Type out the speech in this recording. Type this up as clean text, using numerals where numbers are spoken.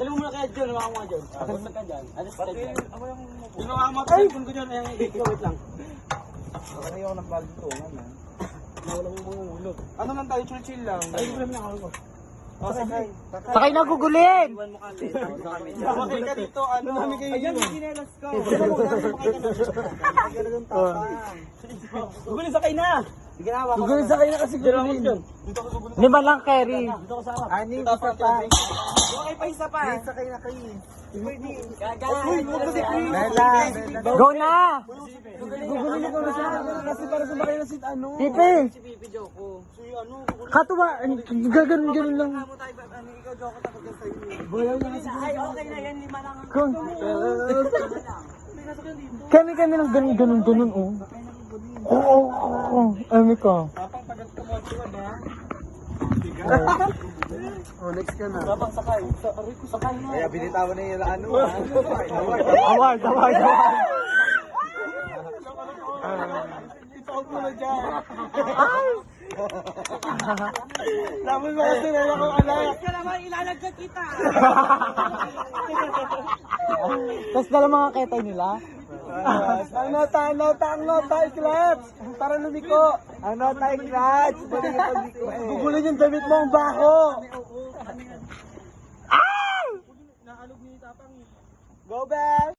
Dali mo muna kaya John, hawakan mo John. Atas ka dyan. Atas ka dyan. Yung hawakan mo, telephone ko dyan. Wait lang. Ay, ako ng baldutungan ha. Nawala mo mga ulog. Ano lang tayo, chill lang. Ay, hindi ko namin nakawal ko. O, sakay. Sakay na gugulin! Iwan mo kami. Sakay ka dito, ano? Ayan, yung ginelas ko. Ganun tapang. Gugulin sakay na. Sige na, hawakan. Gugulin sakay na kasi gugulin. Lima lang, Kerry. Dito ko sa harap. Aning, isa pa. Okay pa isa pa. Please, sakay na kayo. Gagawin mo kasi Go na! Gugulin ko na siya. Kasi para sumakay na si ano. Pipe! Si Pipi Joko. Si ano, Katuwa, gaganon lang. ikaw Joko takot ka sa'yo. Ay, okay na yan. 5 lang. Kung... Kami lang ganun, oh. Oo. Ano ka? Tapang tagat kumotsuan ha. Oh, next ka na. Tapang sakay. Sakay na. Kaya binitawan na yung ano ha. Award. Ito mo na dyan. Tapos mo kasi na akong anak. Ka naman, ilalagkat kita. Tapos dala mga ketay nila. Ang nota, clutch. Para lumiko. Ang nota, clutch. Gugulin yung damit mo ang bako. Go back!